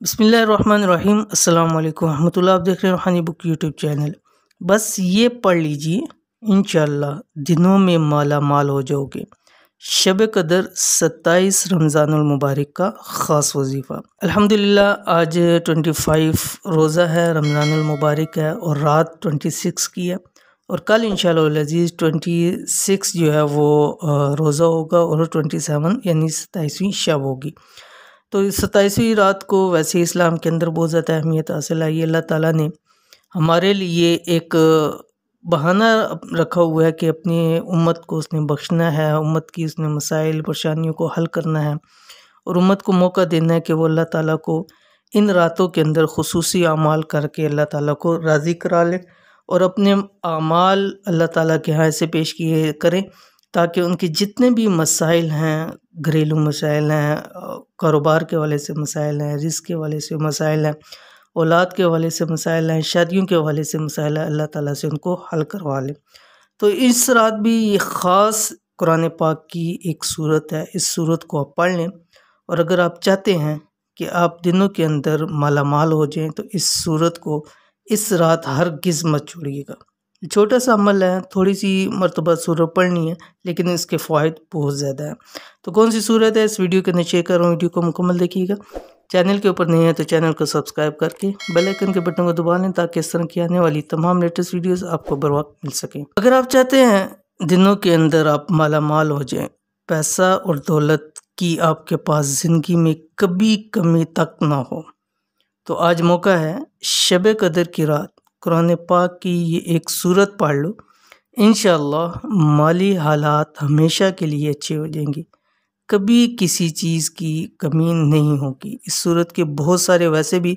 बिस्मिल्लाहिर्रहमानिर्रहीम अस्सलाम वालेकुम रहमतुल्लाह। आप देख रहे हैं रूहानी बुक यूट्यूब चैनल। बस ये पढ़ लीजिए इंशाअल्लाह दिनों में माला माल हो जाओगे। शब कदर 27 रमज़ानुल मुबारक का ख़ास वजीफ़ा। अल्हम्दुलिल्लाह आज 25 रोज़ा है, रमज़ानुल मुबारक है और रात 26 की है और कल इंशाअल्लाह अज़ीज़ 26 जो है वो रोज़ा होगा और 27 यानी 27वीं शब होगी। तो इस 27वीं रात को वैसे इस्लाम के अंदर बहुत ज़्यादा अहमियत हासिल आई। अल्लाह ताला ने हमारे लिए एक बहाना रखा हुआ है कि अपनी उम्मत को उसने बख्शना है, उम्मत की उसने मसाइल परेशानियों को हल करना है और उम्मत को मौका देना है कि वो अल्लाह ताला को इन रातों के अंदर खुसूसी अमाल करके अल्लाह ताला को राज़ी करा ले और अपने अमाल अल्लाह ताला के यहाँ ऐसे पेश किए करें ताकि उनके जितने भी मसाइल हैं, घरेलू मसाइल हैं, कारोबार के हवाले से मसाइल हैं, रिज़्क़ के हवाले से मसाइल हैं, औलाद के हवाले से मसाइल हैं, शादियों के हवाले से मसाइल हैं, अल्लाह ताला से उनको हल करवा ले। तो इस रात भी ये ख़ास कुरान पाक की एक सूरत है। इस सूरत को आप पढ़ लें और अगर आप चाहते हैं कि आप दिनों के अंदर माला माल हो जाएँ तो इस सूरत को इस रात हरगिज़ मत छोड़िएगा। छोटा सा अमल है, थोड़ी सी मरतबा सूरत पढ़नी है लेकिन इसके फ़ायदे बहुत ज़्यादा हैं। तो कौन सी सूरत है इस वीडियो के अंदर शेयर कर रहा हूँ, वीडियो को मुकम्मल देखिएगा। चैनल के ऊपर नहीं है तो चैनल को सब्सक्राइब करके बेल आइकन के बटन को दबा लें ताकि इस तरह की आने वाली तमाम लेटेस्ट वीडियोस आपको बर वक्त मिल सकें। अगर आप चाहते हैं दिनों के अंदर आप माला माल हो जाएं, पैसा और दौलत की आपके पास ज़िंदगी में कभी कमी तक ना हो, तो आज मौका है। शब कदर की रात कुरान पाक की ये एक सूरत पढ़ लो, इंशाअल्लाह माली हालात हमेशा के लिए अच्छे हो जाएंगे, कभी किसी चीज़ की कमी नहीं होगी। इस सूरत के बहुत सारे वैसे भी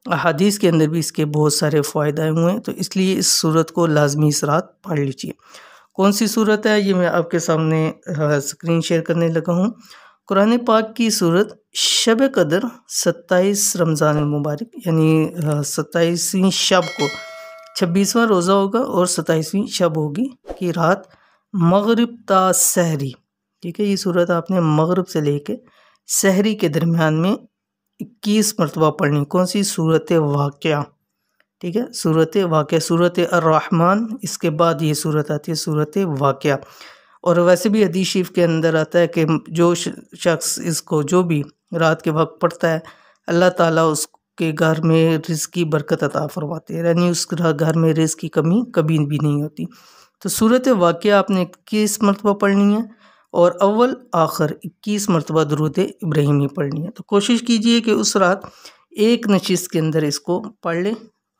अहादीस के अंदर भी इसके बहुत सारे फ़ायदे हुए हैं, तो इसलिए इस सूरत को लाजमी इस रात पढ़ लीजिए। कौन सी सूरत है ये मैं आपके सामने स्क्रीन शेयर करने लगा हूँ। कुरान पाक की सूरत शब कदर 27 रमज़ान मुबारक यानी 27वीं शब को 26वां रोज़ा होगा और 27वीं शब होगी कि रात मगरिब ता सहरी, ठीक है। ये सूरत आपने मगरिब से लेके सहरी के दरमियान में 21 मरतबा पढ़नी। कौन सी? सूरत वाक़िया, ठीक है। सूरत वाक़िया, सूरत अर्रहमान, इसके बाद ये सूरत आती है सूरत वाक़िया। और वैसे भी हदीस शरीफ के अंदर आता है कि जो शख्स इसको जो भी रात के वक्त पढ़ता है अल्लाह ताला उसके घर में रिज़्क़ की बरकत अता फरमाते हैं, यानी उस घर में रिज़्क़ की कमी कभी भी नहीं होती। तो सूरत वाक़िया आपने 21 मरतबा पढ़नी है और अव्वल आखिर 21 मरतबा दुरूद इब्राहिमी पढ़नी है। तो कोशिश कीजिए कि उस रात एक नशिस्त के अंदर इसको पढ़ लें।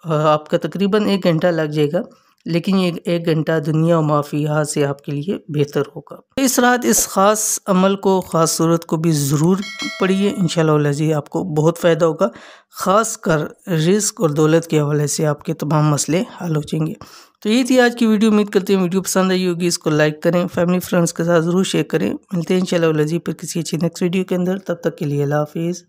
आपका तकरीबन 1 घंटा लग जाएगा, लेकिन ये 1 घंटा दुनिया और माफिया से आपके लिए बेहतर होगा। इस रात इस ख़ास अमल को, ख़ास सूरत को भी ज़रूर पढ़िए, इंशाअल्लाह अज़ीज़ आपको बहुत फ़ायदा होगा। ख़ास कर रिज़्क़ और दौलत के हवाले से आपके तमाम मसले हल हो जाएंगे। तो ये थी आज की वीडियो। उम्मीद करते हैं वीडियो पसंद आई होगी। इसको लाइक करें, फैमिली फ्रेंड्स के साथ ज़रूर शेयर करें। मिलते हैं इंशाअल्लाह अज़ीज़ पर किसी अच्छी नेक्स्ट वीडियो के अंदर। तब तक के लिए अल्लाह हाफ़िज़।